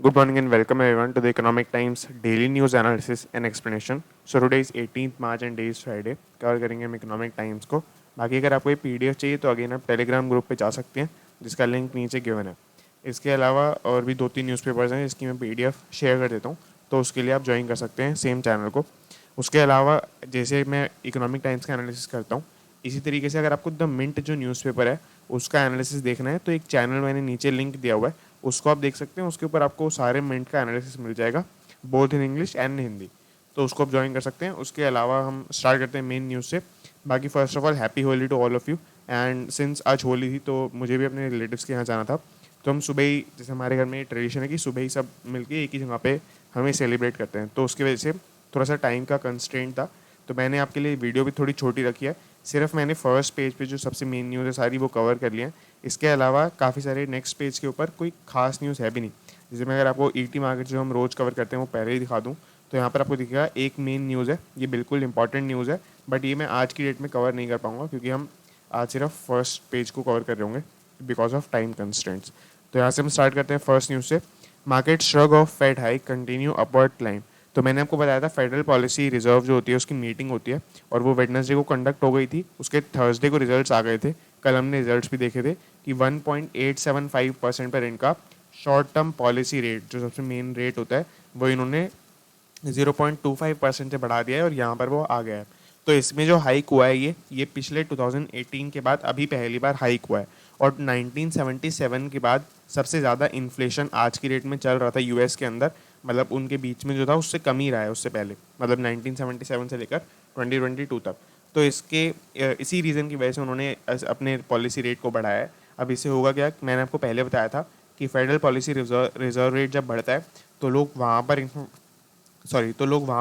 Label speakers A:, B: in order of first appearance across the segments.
A: Good morning and welcome everyone to the Economic Times daily news analysis and explanation. So today is 18th March and day is Friday. Cover करेंगे हम economic times को. बाकी अगर आपको ये PDF चाहिए तो अगेन आप टेलीग्राम ग्रुप पे जा सकते हैं जिसका लिंक नीचे गिवन है. इसके अलावा और भी 2-3 न्यूज़पेपर्स हैं जिसकी मैं पीडीएफ शेयर कर देता हूँ, तो उसके लिए आप ज्वाइन कर सकते हैं सेम चैनल को. उसके अलावा जैसे मैं इकोनॉमिक टाइम्स का एनालिसिस करता हूँ, इसी तरीके से अगर आपको द मिंट जो न्यूज़पेपर है उसका एनालिसिस देखना है तो एक चैनल मैंने नीचे लिंक दिया हुआ है, उसको आप देख सकते हैं. उसके ऊपर आपको सारे मिंट का एनालिसिस मिल जाएगा, both in English and Hindi, तो उसको आप ज्वाइन कर सकते हैं. उसके अलावा हम स्टार्ट करते हैं मेन न्यूज़ से. बाकी first of all happy Holi to all of you. And since आज होली थी तो मुझे भी अपने रिलेटिव्स के यहाँ जाना था, तो हम सुबह ही, जैसे हमारे घर में ट्रेडिशन है कि सुबह ही सब मिलके एक ही जगह पे हमें सेलिब्रेट करते हैं, तो उसकी वजह से थोड़ा सा टाइम का कंस्ट्रेंट था, तो मैंने आपके लिए वीडियो भी थोड़ी छोटी रखी है. सिर्फ मैंने फर्स्ट पेज पे जो सबसे मेन न्यूज़ है सारी वो कवर कर लिया है. इसके अलावा काफ़ी सारे नेक्स्ट पेज के ऊपर कोई खास न्यूज़ है भी नहीं. जैसे मैं अगर आपको ईटी मार्केट जो हम रोज़ कवर करते हैं वो पहले ही दिखा दूँ, तो यहाँ पर आपको दिखेगा एक मेन न्यूज़ है, ये बिल्कुल इंपॉर्टेंट न्यूज़ है, बट ये मैं आज की डेट में कवर नहीं कर पाऊँगा क्योंकि हम आज सिर्फ फर्स्ट पेज को कवर कर रहे होंगे बिकॉज ऑफ टाइम कंस्ट्रेंट्स. तो यहाँ से हम स्टार्ट करते हैं फर्स्ट न्यूज़ से. Market shrug off Fed hike continue upward climb. तो मैंने आपको बताया था फेडरल पॉलिसी रिजर्व जो होती है उसकी मीटिंग होती है और वो वेडनेसडे को कंडक्ट हो गई थी. उसके थर्सडे को रिजल्ट्स आ गए थे. कल हमने रिजल्ट्स भी देखे थे कि 1.875% पर इनका शॉर्ट टर्म पॉलिसी रेट जो सबसे मेन रेट होता है वो इन्होंने 0.25% से बढ़ा दिया है और यहाँ पर वो आ गया है. तो इसमें जो हाइक हुआ है ये पिछले 2018 के बाद अभी पहली बार हाइक हुआ है. और 1977 के बाद सबसे ज़्यादा इन्फ्लेशन आज की डेट में चल रहा था यूएस के अंदर, मतलब उनके बीच में जो था उससे कम ही रहा है उससे पहले, मतलब 1977 से लेकर 2022 तक. तो इसी रीज़न की वजह से उन्होंने अपने पॉलिसी रेट को बढ़ाया है. अब इससे होगा क्या, मैंने आपको पहले बताया था कि फेडरल पॉलिसी रिजर्व रेट जब बढ़ता है तो लोग वहाँ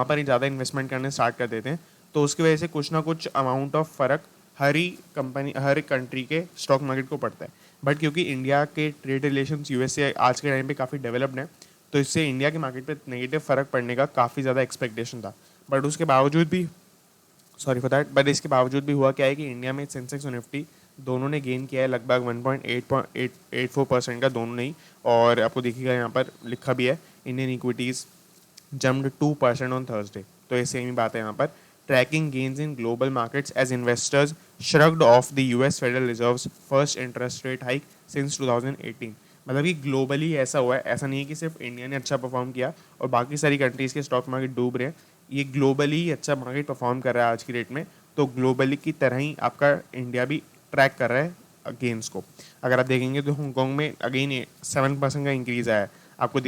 A: पर ही ज़्यादा इन्वेस्टमेंट करने स्टार्ट कर देते हैं. तो उसकी वजह से कुछ ना कुछ अमाउंट ऑफ फ़र्क हर कंट्री के स्टॉक मार्केट को पड़ता है. बट क्योंकि इंडिया के ट्रेड रिलेशंस यूएस से आज के टाइम पे काफ़ी डेवलप्ड हैं, तो इससे इंडिया के मार्केट पे नेगेटिव फ़र्क पड़ने का काफ़ी ज़्यादा एक्सपेक्टेशन था. बट इसके बावजूद भी हुआ क्या है कि इंडिया में सेंसेक्स और निफ्टी दोनों ने गेन किया है लगभग 1.84% का, दोनों ने ही. और आपको देखिएगा यहाँ पर लिखा भी है Indian equities jumped 2% on Thursday. तो ये सेम ही बात है यहाँ पर. Tracking gains in global markets as investors shrugged off the US Federal Reserve's first interest rate hike since 2018. मतलब कि ग्लोबली ऐसा हुआ है, ऐसा नहीं है कि सिर्फ इंडिया ने अच्छा परफॉर्म किया और बाकी सारी कंट्रीज़ के स्टॉक मार्केट डूब रहे हैं. ये ग्लोबली अच्छा मार्केट परफॉर्म कर रहा है आज की डेट में. तो ग्लोबली की तरह ही आपका इंडिया भी ट्रैक कर रहा है गेन्स को. अगर आप देखेंगे तो हांगकॉन्ग में अगेन 7% का इंक्रीज़ आया है. आपको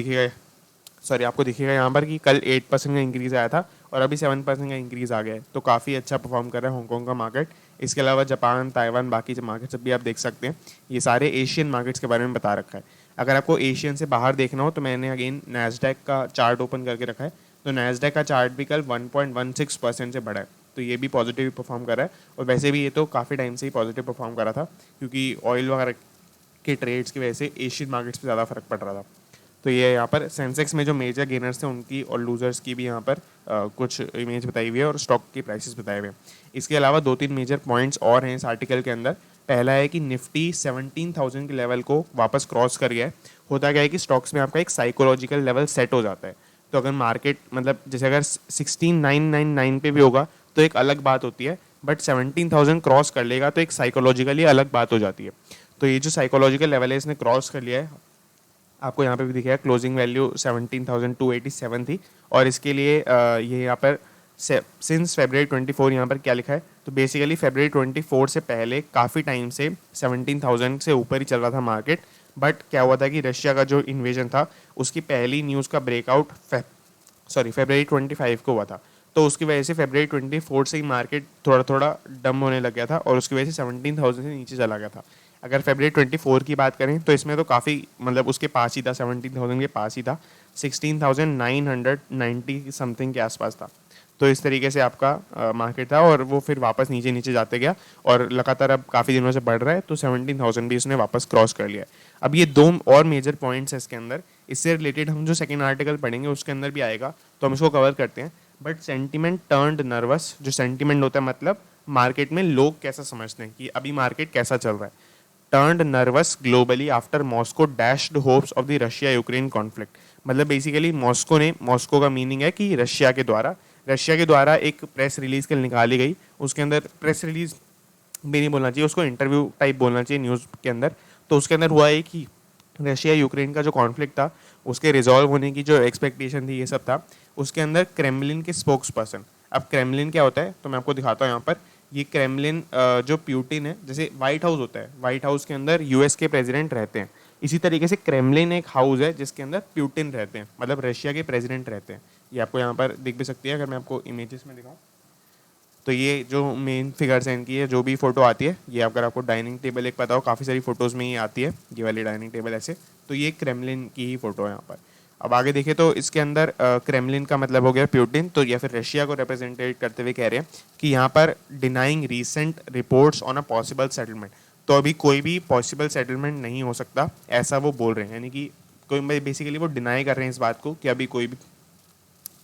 A: दिखेगा यहाँ पर कि कल 8% का इंक्रीज़ आया था और अभी 7% का इंक्रीज़ आ गया है. तो काफ़ी अच्छा परफॉर्म कर रहा है हांगकॉन्ग का मार्केट. इसके अलावा जापान, ताइवान, बाकी मार्केट्स भी आप देख सकते हैं. ये सारे एशियन मार्केट्स के बारे में बता रखा है. अगर आपको एशियन से बाहर देखना हो तो मैंने अगेन नैस्डैक का चार्ट ओपन करके रखा है. तो नैस्डैक का चार्ट भी कल 1.16% से बढ़ा है, तो ये भी पॉजिटिव परफॉर्म कर रहा है. और वैसे भी ये तो काफ़ी टाइम से ही पॉजिटिव परफॉर्म कर रहा था क्योंकि ऑयल वगैरह के ट्रेड्स की वजह से एशियन मार्केट्स पे ज़्यादा फर्क पड़ रहा था. तो ये यहाँ पर सेंसेक्स में जो मेजर गेनर्स थे उनकी और लूजर्स की भी यहाँ पर कुछ इमेज बताई हुई है और स्टॉक की प्राइसेस बताए हुए हैं. इसके अलावा 2-3 मेजर पॉइंट्स और हैं इस आर्टिकल के अंदर. पहला है कि निफ्टी 17,000 के लेवल को वापस क्रॉस कर गया है. होता क्या है कि स्टॉक्स में आपका एक साइकोलॉजिकल लेवल सेट हो जाता है. तो अगर मार्केट मतलब जैसे अगर 16,999 पे भी होगा तो एक अलग बात होती है, बट 17,000 क्रॉस कर लेगा तो एक साइकोलॉजिकली अलग बात हो जाती है. तो ये जो साइकोलॉजिकल लेवल है इसने क्रॉस कर लिया है. आपको यहाँ पे भी दिखेगा क्लोजिंग वैल्यू 17,287 थी. और इसके लिए ये यहाँ पर सिंस February 24 यहाँ पर क्या लिखा है, तो बेसिकली February 24 से पहले काफ़ी टाइम से 17,000 से ऊपर ही चल रहा था मार्केट. बट क्या हुआ था कि रशिया का जो इन्वेजन था उसकी पहली न्यूज़ का ब्रेकआउट February 25 को हुआ था. तो उसकी वजह से February 24 से ही मार्केट थोड़ा थोड़ा डम होने लग गया था और उसकी वजह से 17,000 से नीचे चला गया था. अगर February 24 की बात करें तो इसमें तो काफ़ी मतलब उसके पास ही था, 17,000 के पास ही था, 16,990 समथिंग के आसपास था. तो इस तरीके से आपका मार्केट था और वो फिर वापस नीचे नीचे जाते गया और लगातार अब काफ़ी दिनों से बढ़ रहा है. तो 17,000 भी इसने वापस क्रॉस कर लिया है. अब ये 2 और मेजर पॉइंट्स हैं इसके अंदर. इससे रिलेटेड हम जो सेकेंड आर्टिकल पढ़ेंगे उसके अंदर भी आएगा, तो हम इसको कवर करते हैं. But sentiment turned nervous. जो सेंटिमेंट होता है मतलब मार्केट में लोग कैसा समझते हैं कि अभी मार्केट कैसा चल रहा है. Turned nervous globally after Moscow dashed hopes of the Russia Ukraine conflict. मतलब बेसिकली मॉस्को का मीनिंग है कि रशिया के द्वारा एक प्रेस रिलीज कल निकाली गई, उसके अंदर प्रेस रिलीज भी नहीं बोलना चाहिए, उसको इंटरव्यू टाइप बोलना चाहिए न्यूज़ के अंदर। तो उसके अंदर हुआ है कि रशिया यूक्रेन का जो कॉन्फ्लिक्ट था उसके रिजॉल्व होने की जो एक्सपेक्टेशन थी, ये सब था। उसके अंदर क्रेमलिन के स्पोक्स पर्सन, अब क्रेमलिन क्या होता है तो मैं आपको दिखाता हूँ यहाँ पर। ये क्रेमलिन जो प्यूटिन है, जैसे व्हाइट हाउस होता है, व्हाइट हाउस के अंदर यूएस के प्रेसिडेंट रहते हैं, इसी तरीके से क्रेमलिन एक हाउस है जिसके अंदर प्यूटिन रहते हैं, मतलब रशिया के प्रेसिडेंट रहते हैं। ये आपको यहाँ पर दिख भी सकती है अगर मैं आपको इमेजेस में दिखाऊँ। तो ये जो मेन फिगर्स हैं इनकी है, जो भी फोटो आती है, ये अगर आपको डाइनिंग टेबल एक पता हो, काफ़ी सारी फोटोज़ में ये आती है, ये वाली डाइनिंग टेबल ऐसे। तो ये क्रेमलिन की ही फोटो है यहाँ पर। अब आगे देखें तो इसके अंदर क्रेमलिन का मतलब हो गया प्यूटिन, तो या फिर रशिया को रिप्रेजेंटेट करते हुए कह रहे हैं कि यहाँ पर denying recent reports on a possible settlement. तो अभी कोई भी पॉसिबल सेटलमेंट नहीं हो सकता, ऐसा वो बोल रहे हैं, यानी कि कोई बेसिकली वो डिनाई कर रहे हैं इस बात को कि अभी कोई भी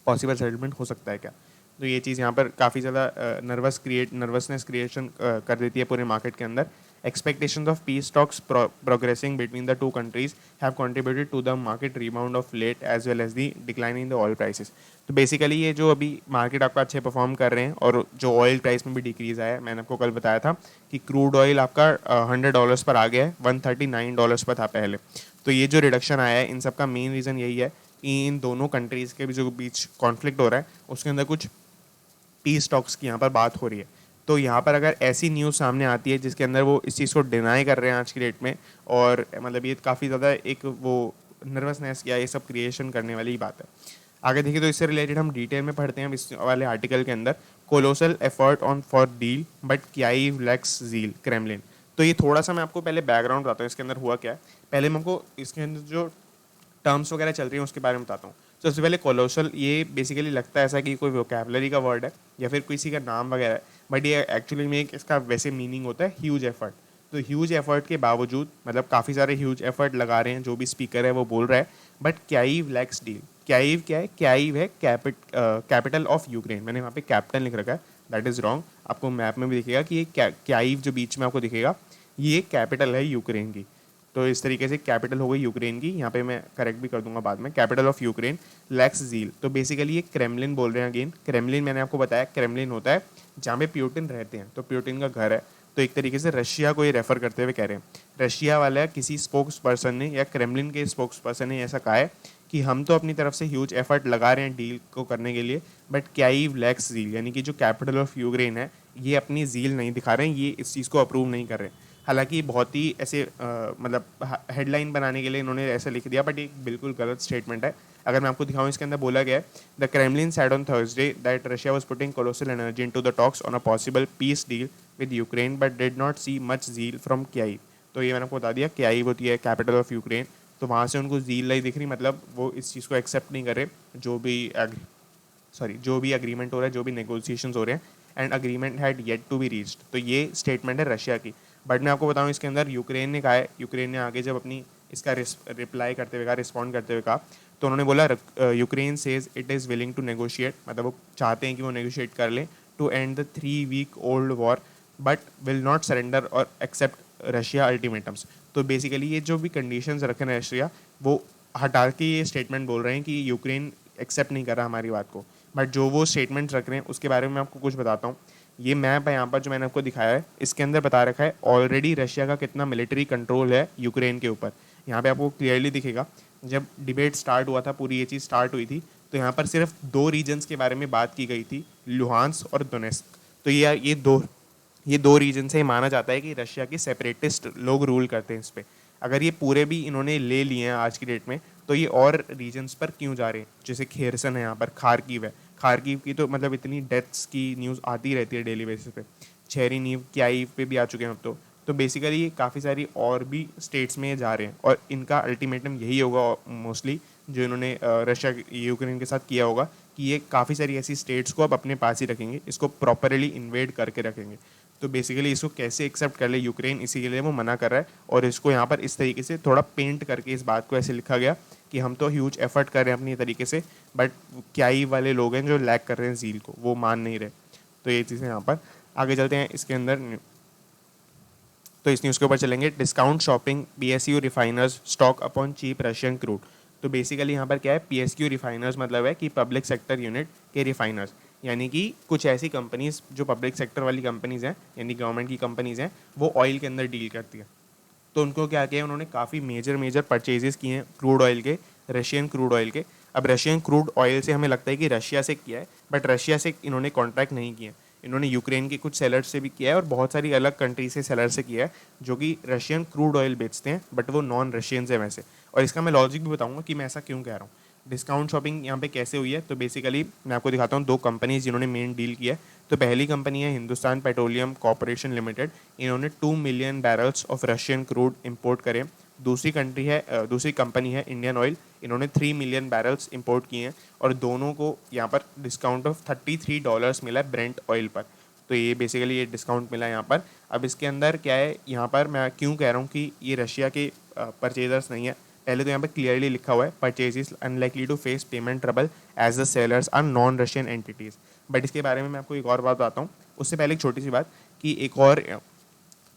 A: पॉसिबल सेटलमेंट हो सकता है क्या। तो ये चीज़ यहाँ पर काफ़ी ज़्यादा नर्वसनेस क्रिएशन कर देती है पूरे मार्केट के अंदर। Expectations of peace talks progressing between the two countries have contributed to the market rebound of late as well as the decline in the oil prices. तो बेसिकली ये जो अभी मार्केट आपका अच्छे परफॉर्म कर रहे हैं और जो ऑयल प्राइस में भी डिक्रीज आया है, मैंने आपको कल बताया था कि क्रूड ऑयल आपका $100 पर आ गया है, $139 पर था पहले। तो ये जो रिडक्शन आया है, इन सब का मेन रीज़न यही है कि इन दोनों कंट्रीज़ के भी जो बीच कॉन्फ्लिक्ट हो रहा है उसके अंदर कुछ पीस टॉक्स की यहाँ पर बात हो रही है। तो यहाँ पर अगर ऐसी न्यूज़ सामने आती है जिसके अंदर वो इस चीज़ को डिनाई कर रहे हैं आज की डेट में, और मतलब ये काफ़ी ज़्यादा एक वो नर्वसनेस या ये सब क्रिएशन करने वाली बात है। आगे देखिए तो इससे रिलेटेड हम डिटेल में पढ़ते हैं इस वाले आर्टिकल के अंदर। Colossal effort on for deal but Kyiv lacks zeal Kremlin. तो ये थोड़ा सा मैं आपको पहले बैकग्राउंड बताता हूँ इसके अंदर हुआ क्या है। पहले मैं आपको इसके अंदर जो टर्म्स वगैरह चल रही हैं उसके बारे में बताता हूँ। तो सबसे पहले कोलोसल, ये बेसिकली लगता है ऐसा कि कोई वोकैबलरी का वर्ड है या फिर किसी का नाम वगैरह है, बट ये एक्चुअली में इसका वैसे मीनिंग होता है ह्यूज एफर्ट। तो ह्यूज एफर्ट के बावजूद, मतलब काफ़ी सारे ह्यूज एफर्ट लगा रहे हैं जो भी स्पीकर है वो बोल रहा है, बट क्याइव लैक्स डील। क्याइव क्या है? क्याइव है कैपिटल ऑफ यूक्रेन। मैंने वहाँ पे कैपिटल लिख रखा है, दैट इज़ रॉन्ग। आपको मैप में भी दिखेगा कि ये क्याइव जो बीच में आपको दिखेगा ये कैपिटल है यूक्रेन की। तो इस तरीके से कैपिटल हो गई यूक्रेन की, यहाँ पे मैं करेक्ट भी कर दूंगा बाद में, कैपिटल ऑफ यूक्रेन लैक्स झील। तो बेसिकली ये क्रेमलिन बोल रहे हैं अगेन। क्रेमलिन मैंने आपको बताया क्रेमलिन होता है जहाँ पे प्यूटिन रहते हैं, तो प्यूटिन का घर है। तो एक तरीके से रशिया को ये रेफर करते हुए कह रहे हैं। रशिया वाला किसी स्पोक्स पर्सन ने या क्रेमलिन के स्पोक्स पर्सन ने ऐसा कहा है कि हम तो अपनी तरफ से ह्यूज एफर्ट लगा रहे हैं डील को करने के लिए, बट क्याइव लैक्स झील, यानी कि जो कैपिटल ऑफ यूक्रेन है ये अपनी झील नहीं दिखा रहे हैं, ये इस चीज़ को अप्रूव नहीं कर रहे हैं। हालांकि बहुत ही ऐसे मतलब हेडलाइन बनाने के लिए इन्होंने ऐसा लिख दिया, बट ये बिल्कुल गलत स्टेटमेंट है। अगर मैं आपको दिखाऊं, इसके अंदर बोला गया है the Kremlin said on Thursday that Russia was putting colossal energy into the talks on a possible peace deal with Ukraine but did not see much झील फ्रॉम क्याइव। तो ये मैंने आपको बता दिया, क्याइव होती है कैपिटल ऑफ यूक्रेन, तो वहाँ से उनको झील नहीं दिख रही, मतलब वो इस चीज़ को एक्सेप्ट नहीं कर रहे जो भी अग्रीमेंट हो रहा है, जो भी नेगोशिएशंस हो रहे हैं, and agreement had yet to be reached. तो ये स्टेटमेंट है रशिया की। बट मैं आपको बताऊं इसके अंदर यूक्रेन ने कहा है, यूक्रेन ने आगे जब अपनी इसका रिप्लाई करते हुए कहा, रिस्पॉन्ड करते हुए कहा, तो उन्होंने बोला Ukraine says it is willing to negotiate, मतलब वो चाहते हैं कि वो नेगोशिएट कर लें to end the 3 week old war but will not surrender और एक्सेप्ट रशिया अल्टीमेटम्स। तो बेसिकली ये जो भी कंडीशंस रखे हैं रशिया, वो हटा के ये स्टेटमेंट बोल रहे हैं कि यूक्रेन एक्सेप्ट नहीं कर रहा हमारी बात को। बट जो वो स्टेटमेंट्स रख रहे हैं उसके बारे में मैं आपको कुछ बताता हूँ। ये मैप है यहाँ पर जो मैंने आपको दिखाया है, इसके अंदर बता रखा है ऑलरेडी रशिया का कितना मिलिट्री कंट्रोल है यूक्रेन के ऊपर। यहाँ पे आपको क्लियरली दिखेगा, जब डिबेट स्टार्ट हुआ था, पूरी ये चीज़ स्टार्ट हुई थी, तो यहाँ पर सिर्फ 2 रीजन्स के बारे में बात की गई थी, लुहांस्क और डोनेस्क। तो ये दो रीजन से माना जाता है कि रशिया के सेपरेटिस्ट लोग रूल करते हैं इस पर। अगर ये पूरे भी इन्होंने ले लिए हैं आज की डेट में, तो ये और रीजन्स पर क्यों जा रहे हैं? जैसे खेरसन है, यहाँ पर खारकीव है, खारकीव की तो मतलब इतनी डेथ्स की न्यूज़ आती रहती है डेली बेसिस पे। चेरिनीव, क्याइव पे भी आ चुके हैं अब तो बेसिकली काफ़ी सारी और भी स्टेट्स में जा रहे हैं, और इनका अल्टीमेटम यही होगा मोस्टली, जो इन्होंने रशिया यूक्रेन के साथ किया होगा, कि ये काफ़ी सारी ऐसी स्टेट्स को अब अपने पास ही रखेंगे, इसको प्रॉपरली इन्वेड करके रखेंगे। तो बेसिकली इसको कैसे एक्सेप्ट कर ले यूक्रेन, इसी के लिए वो मना कर रहा है। और इसको यहाँ पर इस तरीके से थोड़ा पेंट करके इस बात को ऐसे लिखा गया कि हम तो ह्यूज एफर्ट कर रहे हैं अपनी तरीके से, बट क्या ही वाले लोग हैं जो लैक कर रहे हैं झील को, वो मान नहीं रहे। तो ये चीज़ें यहाँ पर आगे चलते हैं इसके अंदर। तो इस न्यूज़ के ऊपर चलेंगे। Discount shopping PSU refiners stock upon cheap Russian crude. तो बेसिकली यहाँ पर क्या है, PSU रिफाइनर्स मतलब है कि पब्लिक सेक्टर यूनिट के रिफाइनर्स, यानी कि कुछ ऐसी कंपनीज जो पब्लिक सेक्टर वाली कंपनीज हैं, यानी गवर्नमेंट की कंपनीज हैं, वो ऑयल के अंदर डील करती है। तो उनको क्या किया, उन्होंने काफ़ी मेजर परचेजेस किए हैं क्रूड ऑयल के, रशियन क्रूड ऑयल के। अब रशियन क्रूड ऑयल से हमें लगता है कि रशिया से किया है, बट रशिया से इन्होंने कॉन्ट्रैक्ट नहीं किया, इन्होंने यूक्रेन के कुछ सेलर्स से भी किया है और बहुत सारी अलग कंट्री से सेलर से किया है जो कि रशियन क्रूड ऑयल बेचते हैं, बट वो नॉन रशियंस है वैसे। और इसका मैं लॉजिक भी बताऊंगा कि मैं ऐसा क्यों कह रहा हूँ। डिस्काउंट शॉपिंग यहाँ पे कैसे हुई है, तो बेसिकली मैं आपको दिखाता हूँ 2 कंपनीज जिन्होंने मेन डील किया है। तो पहली कंपनी है हिंदुस्तान पेट्रोलियम कॉरपोरेशन लिमिटेड, इन्होंने 2 million barrels of Russian crude import करे। दूसरी कंपनी है इंडियन ऑयल, इन्होंने 3 मिलियन बैरल्स इंपोर्ट किए हैं और दोनों को यहाँ पर डिस्काउंट ऑफ $33 मिला है ब्रेंट ऑयल पर। तो ये बेसिकली ये डिस्काउंट मिला है यहाँ पर। अब इसके अंदर क्या है, यहाँ पर मैं क्यों कह रहा हूँ कि ये रशिया के परचेजर्स नहीं है। पहले तो यहाँ पर क्लियरली लिखा हुआ है purchases unlikely to face payment trouble as the sellers are non Russian entities. But इसके बारे में मैं आपको एक और बात बताता हूँ। उससे पहले एक छोटी सी बात कि एक और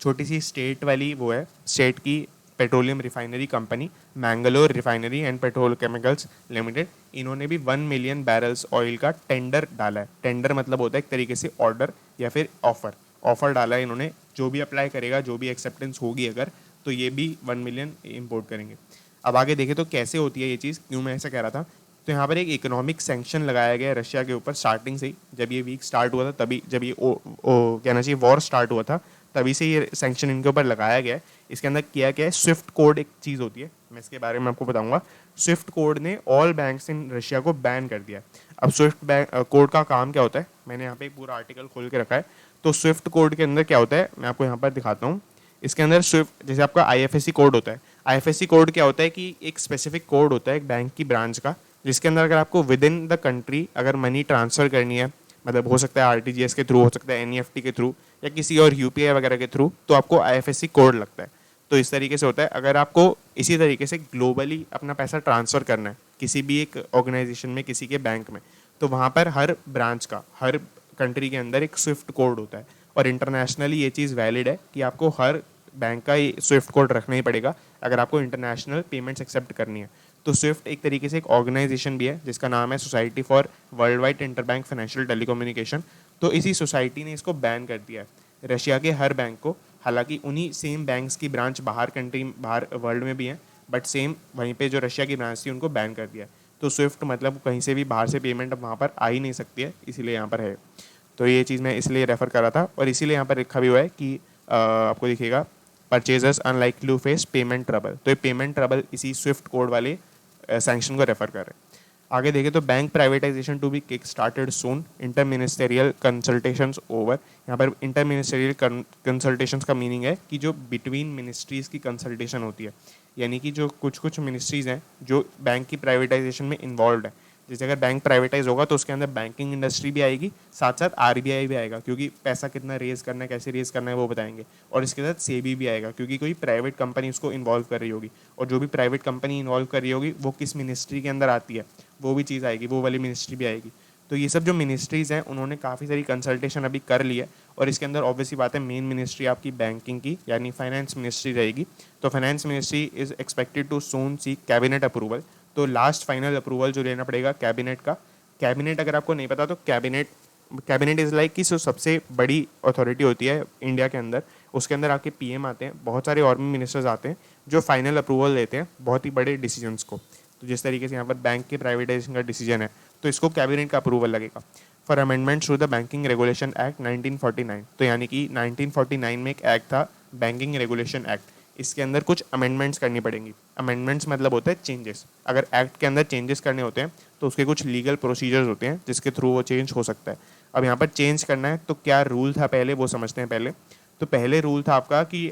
A: छोटी सी स्टेट वाली वो है, स्टेट की petroleum refinery company Mangalore refinery and petrol chemicals limited, इन्होंने भी 1 मिलियन बैरल्स ऑयल का टेंडर डाला है। टेंडर मतलब होता है एक तरीके से ऑर्डर या फिर ऑफर डाला है इन्होंने। जो भी अप्लाई करेगा, जो भी एक्सेप्टेंस होगी अगर, तो ये भी 1 मिलियन इंपोर्ट करेंगे। अब आगे देखें तो कैसे होती है ये चीज़, क्यों मैं ऐसा कह रहा था। तो यहाँ पर एक इकोनॉमिक सैंक्शन लगाया गया है रशिया के ऊपर स्टार्टिंग से ही। जब ये वीक स्टार्ट हुआ था तभी, जब ये कहना चाहिए वॉर स्टार्ट हुआ था, तभी से ये सैंक्शन इनके ऊपर लगाया गया है। इसके अंदर किया क्या है, स्विफ्ट कोड एक चीज़ होती है, मैं इसके बारे में आपको बताऊंगा। स्विफ्ट कोड ने ऑल बैंक्स इन रशिया को बैन कर दिया है। अब स्विफ्ट कोड का काम क्या होता है, मैंने यहाँ पे एक पूरा आर्टिकल खोल के रखा है। तो स्विफ्ट कोड के अंदर क्या होता है, मैं आपको यहाँ पर दिखाता हूँ। इसके अंदर स्विफ्ट, जैसे आपका IFSC कोड होता है, IFSC कोड क्या होता है कि एक स्पेसिफिक कोड होता है एक बैंक की ब्रांच का, जिसके अंदर अगर आपको विद इन द कंट्री अगर मनी ट्रांसफ़र करनी है, मतलब हो सकता है RTGS के थ्रू, हो सकता है NEFT के थ्रू, या किसी और UPI वगैरह के थ्रू, तो आपको IFSC कोड लगता है। तो इस तरीके से होता है। अगर आपको इसी तरीके से ग्लोबली अपना पैसा ट्रांसफ़र करना है किसी भी एक ऑर्गेनाइजेशन में, किसी के बैंक में, तो वहाँ पर हर ब्रांच का, हर कंट्री के अंदर एक स्विफ्ट कोड होता है। और इंटरनेशनली ये चीज़ वैलिड है कि आपको हर बैंक का ये स्विफ्ट कोड रखना ही पड़ेगा अगर आपको इंटरनेशनल पेमेंट्स एक्सेप्ट करनी है। तो स्विफ्ट एक तरीके से एक ऑर्गेनाइजेशन भी है जिसका नाम है society for world wide interbank financial telecommunication. तो इसी सोसाइटी ने इसको बैन कर दिया है रशिया के हर बैंक को। हालांकि उन्हीं सेम बैंक्स की ब्रांच बाहर वर्ल्ड में भी हैं, बट सेम वहीं पे जो रशिया की ब्रांच थी उनको बैन कर दिया है। तो स्विफ्ट मतलब कहीं से भी बाहर से पेमेंट अब वहाँ पर आ ही नहीं सकती है, इसीलिए यहाँ पर है। तो ये चीज़ मैं इसलिए रेफ़र कर रहा था, और इसीलिए यहाँ पर लिखा भी हुआ है कि आपको दिखेगा purchasers unlikely to face payment trouble. तो ये पेमेंट ट्रबल इसी स्विफ्ट कोड वाले सैंक्शन को रेफर कर रहे हैं। आगे देखें तो bank privatisation to be kick started soon, inter ministerial consultations over. यहाँ पर इंटर मिनिस्टेरियल कंसल्टेशंस का मीनिंग है कि जो बिटवीन मिनिस्ट्रीज़ की कंसल्टेशन होती है, यानी कि जो कुछ मिनिस्ट्रीज़ हैं जो बैंक की प्राइवेटाइजेशन में इन्वॉल्व है। जैसे अगर बैंक प्राइवेटाइज होगा तो उसके अंदर बैंकिंग इंडस्ट्री भी आएगी, साथ साथ RBI भी आएगा, क्योंकि पैसा कितना रेज करना है, कैसे रेज करना है वो बताएंगे। और इसके साथ सेबी भी आएगा, क्योंकि कोई प्राइवेट कंपनी उसको इन्वॉल्व कर रही होगी, और जो भी प्राइवेट कंपनी इन्वॉल्व कर रही होगी वो किस मिनिस्ट्री के अंदर आती है, वो भी चीज़ आएगी, वो वाली मिनिस्ट्री भी आएगी। तो ये सब जो मिनिस्ट्रीज़ हैं उन्होंने काफ़ी सारी कंसल्टेशन अभी कर ली है, और इसके अंदर ऑब्वियसली बात है मेन मिनिस्ट्री आपकी बैंकिंग की यानी फाइनेंस मिनिस्ट्री रहेगी। तो finance ministry is expected to soon see cabinet approval. तो लास्ट फाइनल अप्रूवल जो लेना पड़ेगा कैबिनेट का। कैबिनेट अगर आपको नहीं पता तो कैबिनेट इज़ लाइक कि जो सबसे बड़ी अथॉरिटी होती है इंडिया के अंदर, उसके अंदर आपके PM आते हैं, बहुत सारे और भी मिनिस्टर्स आते हैं जो फाइनल अप्रूवल देते हैं बहुत ही बड़े डिसीजंस को। तो जिस तरीके से यहाँ पर बैंक के प्राइवेटाइजेशन का डिसीजन है तो इसको कैबिनेट का अप्रूवल लगेगा। For amendment through the banking regulation act 1949। तो यानी कि 1949 में एक एक्ट था बैंकिंग रेगुलेशन एक्ट, इसके अंदर कुछ अमेंडमेंट्स करनी पड़ेंगी। अमेंडमेंट्स मतलब होता है चेंजेस। अगर एक्ट के अंदर चेंजेस करने होते हैं तो उसके कुछ लीगल प्रोसीजर्स होते हैं जिसके थ्रू वो चेंज हो सकता है। अब यहाँ पर चेंज करना है तो क्या रूल था पहले वो समझते हैं पहले। तो पहले रूल था आपका कि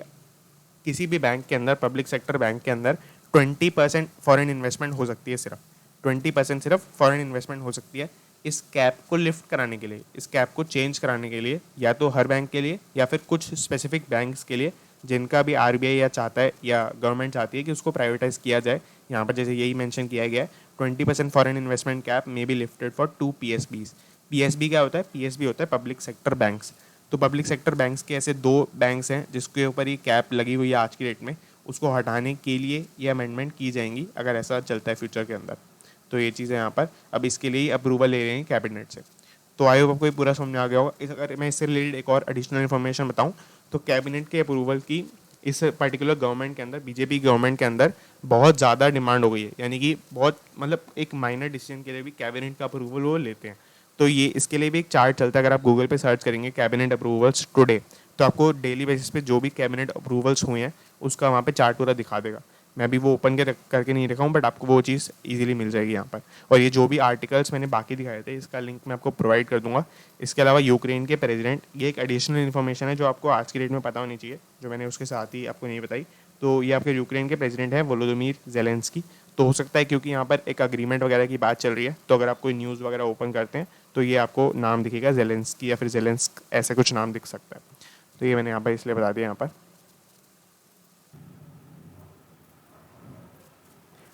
A: किसी भी बैंक के अंदर, पब्लिक सेक्टर बैंक के अंदर 20% फॉरेन इन्वेस्टमेंट हो सकती है, सिर्फ 20% सिर्फ फॉरेन इन्वेस्टमेंट हो सकती है। इस कैप को लिफ्ट कराने के लिए, इस कैप को चेंज कराने के लिए, या तो हर बैंक के लिए या फिर कुछ स्पेसिफिक बैंक्स के लिए जिनका भी RBI या चाहता है या गवर्नमेंट चाहती है कि उसको प्राइवेटाइज किया जाए। यहाँ पर जैसे यही मेंशन किया गया है 20% foreign investment cap may be lifted for 2 PSBs। PSB क्या होता है, PSB होता है पब्लिक सेक्टर बैंक्स। तो पब्लिक सेक्टर बैंक्स के ऐसे 2 बैंक्स हैं जिसके ऊपर ये कैप लगी हुई है आज की डेट में, उसको हटाने के लिए ये अमेंडमेंट की जाएंगी अगर ऐसा चलता है फ्यूचर के अंदर। तो ये चीज़ें यहाँ पर अब इसके लिए अप्रूवल ले रहे हैं कैबिनेट से। तो आई होप आपको ये पूरा समझ में आ गया होगा। अगर मैं इससे रिलेटेड एक और एडिशनल इन्फॉर्मेशन बताऊँ तो कैबिनेट के अप्रूवल की इस पर्टिकुलर गवर्नमेंट के अंदर, बीजेपी गवर्नमेंट के अंदर बहुत ज़्यादा डिमांड हो गई है, यानी कि बहुत मतलब एक माइनर डिसीजन के लिए भी कैबिनेट का अप्रूवल वो लेते हैं। तो ये इसके लिए भी एक चार्ट चलता है, अगर आप गूगल पे सर्च करेंगे कैबिनेट अप्रूवल्स टुडे तो आपको डेली बेसिस पे जो भी कैबिनेट अप्रूवल्स हुए हैं उसका वहाँ पे चार्ट पूरा दिखा देगा। मैं अभी वो ओपन करके नहीं रखा हूँ, बट आपको वो चीज़ इजीली मिल जाएगी यहाँ पर। और ये जो भी आर्टिकल्स मैंने बाकी दिखाए थे इसका लिंक मैं आपको प्रोवाइड कर दूंगा। इसके अलावा यूक्रेन के प्रेसिडेंट, ये एक एडिशनल इन्फॉर्मेशन है जो आपको आज की डेट में पता होनी चाहिए, जो मैंने उसके साथ ही आपको नहीं बताई। तो ये आपके यूक्रेन के प्रेसिडेंट हैं वोलोदिमीर ज़ेलेंस्की। तो हो सकता है क्योंकि यहाँ पर एक अग्रीमेंट वगैरह की बात चल रही है, तो अगर आप कोई न्यूज़ वगैरह ओपन करते हैं तो ये आपको नाम दिखेगा ज़ेलेंस्की या फिर ज़ेलेंस्क, ऐसे कुछ नाम दिख सकता है। तो ये मैंने यहाँ पर इसलिए बता दिया। यहाँ पर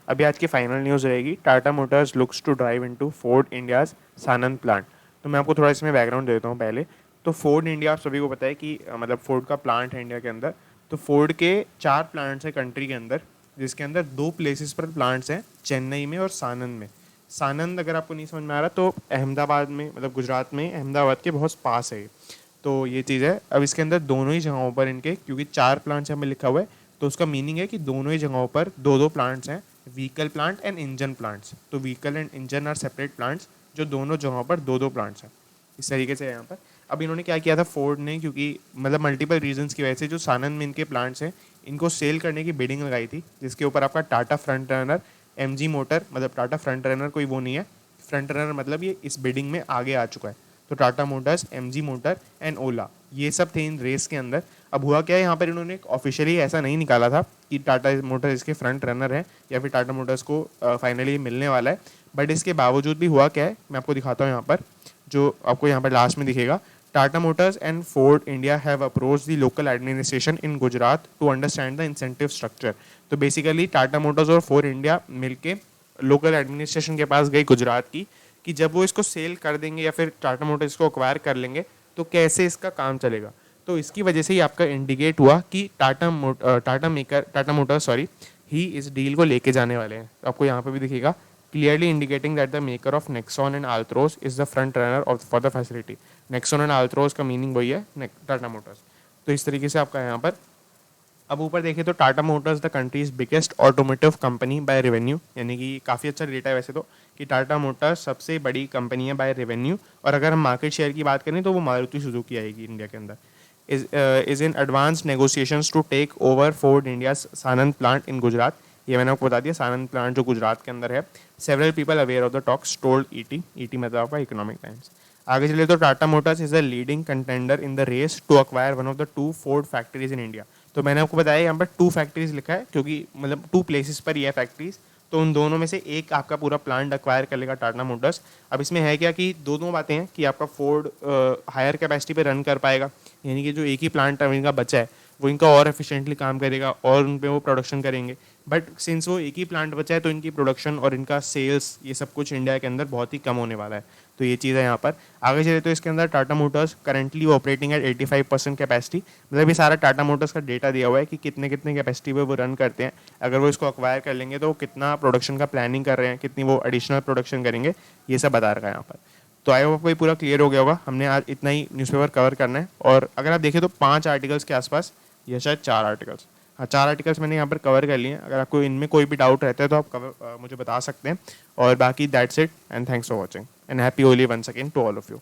A: अभी आज की फाइनल न्यूज़ रहेगी, Tata Motors looks to drive into Ford India's Sanand plant. तो मैं आपको थोड़ा इसमें बैकग्राउंड देता हूँ पहले। तो फोर्ड इंडिया आप सभी को पता है कि मतलब फोर्ड का प्लांट है इंडिया के अंदर। तो फोर्ड के 4 प्लांट्स हैं कंट्री के अंदर, जिसके अंदर 2 प्लेसेस पर प्लांट्स हैं, चेन्नई में और सानंद में। सानंद अगर आपको नहीं समझ में आ रहा तो अहमदाबाद में, मतलब गुजरात में अहमदाबाद के बहुत पास है। तो ये चीज़ है। अब इसके अंदर दोनों ही जगहों पर इनके, क्योंकि 4 प्लांट्स हमें लिखा हुआ है तो उसका मीनिंग है कि दोनों ही जगहों पर 2-2 प्लांट्स हैं, vehicle plant and engine plants. तो vehicle and engine are separate plants, जो दोनों जगहों पर 2-2 प्लांट्स हैं। इस तरीके से यहाँ पर अब इन्होंने क्या किया था फोर्ड ने, क्योंकि मतलब मल्टीपल रीजंस की वजह से जो सानंद में इनके प्लांट्स हैं इनको सेल करने की बिडिंग लगाई थी, जिसके ऊपर आपका Tata front runner, MG motor, मतलब टाटा फ्रंट रनर कोई वो नहीं है, फ्रंट रनर मतलब ये इस बिडिंग में आगे आ चुका है। तो Tata Motors, MG Motor and Ola, ये सब थे इन रेस के अंदर। अब हुआ क्या है, यहाँ पर इन्होंने ऑफिशियली ऐसा नहीं निकाला था कि टाटा मोटर्स इसके फ्रंट रनर है या फिर टाटा मोटर्स को फाइनली मिलने वाला है, बट इसके बावजूद भी हुआ क्या है मैं आपको दिखाता हूँ यहाँ पर, जो आपको यहाँ पर लास्ट में दिखेगा। Tata Motors and Ford India have approached the local administration in Gujarat to understand the incentive structure. तो बेसिकली टाटा मोटर्स और फोर्ड इंडिया मिलके लोकल एडमिनिस्ट्रेशन के पास गई गुजरात की, कि जब वो इसको सेल कर देंगे या फिर टाटा मोटर्स इसको अक्वायर कर लेंगे तो कैसे इसका काम चलेगा। तो इसकी वजह से ही आपका इंडिकेट हुआ कि टाटा मोटर्स ही इस डील को लेके जाने वाले हैं। आपको यहाँ पे भी दिखेगा, clearly indicating that the maker of Nexon and Altroz is the front runner of for the facility. Nexon and Altroz का मीनिंग वही है टाटा मोटर्स। तो इस तरीके से आपका यहाँ पर अब ऊपर देखें तो Tata Motors the countries biggest automotive company by revenue, यानी कि काफ़ी अच्छा डेटा है वैसे तो, कि टाटा मोटर्स सबसे बड़ी कंपनी है बाय रेवेन्यू। और अगर हम मार्केट शेयर की बात करें तो वो मारुति सुजुकी आएगी इंडिया के अंदर। Is in advance negotiations to take over Ford India Sanand plant in Gujarat. ये मैंने आपको बता दिया, सानंद प्लांट जो गुजरात के अंदर है। Several people aware of the talks told ET मतलब आपका इकोनॉमिक टाइम्स। आगे चले तो Tata Motors is a leading contender in the race to acquire one of the 2 Ford factories in India. तो मैंने आपको बताया यहाँ पर 2 फैक्ट्रीज लिखा है, क्योंकि मतलब 2 प्लेसेस पर ये फैक्ट्रीज, तो उन दोनों में से एक आपका पूरा प्लांट अक्वायर कर लेगा टाटा मोटर्स। अब इसमें है क्या कि दो बातें हैं कि आपका फोर्ड हायर कैपेसिटी पे रन कर पाएगा, यानी कि जो एक ही प्लांट इनका बचा है वो इनका और एफिशिएंटली काम करेगा और उन पे वो प्रोडक्शन करेंगे। बट सिंस वो एक ही प्लांट बचा है तो इनकी प्रोडक्शन और इनका सेल्स ये सब कुछ इंडिया के अंदर बहुत ही कम होने वाला है। तो ये चीज़ है यहाँ पर। आगे चले तो इसके अंदर Tata Motors currently operating eight 85% capacity, मतलब ये सारा टाटा मोटर्स का डेटा दिया हुआ है कि कितने कैपेसिटी पे वो रन करते हैं। अगर वो इसको अक्वायर कर लेंगे तो वो कितना प्रोडक्शन का प्लानिंग कर रहे हैं, कितनी वो एडिशनल प्रोडक्शन करेंगे, ये सब बता रखा है यहाँ पर। तो आई होप आपको पूरा क्लियर हो गया होगा। हमने आज इतना ही न्यूज़पेपर कवर करना है, और अगर आप देखें तो 5 आर्टिकल्स के आसपास या शायद 4 आर्टिकल्स, हाँ 4 आर्टिकल्स मैंने यहाँ पर कवर कर लिए हैं। अगर आपको इनमें कोई भी डाउट रहता है तो आप मुझे बता सकते हैं। और बाकी that's it and thanks for watching and happy Holi once again to all of you.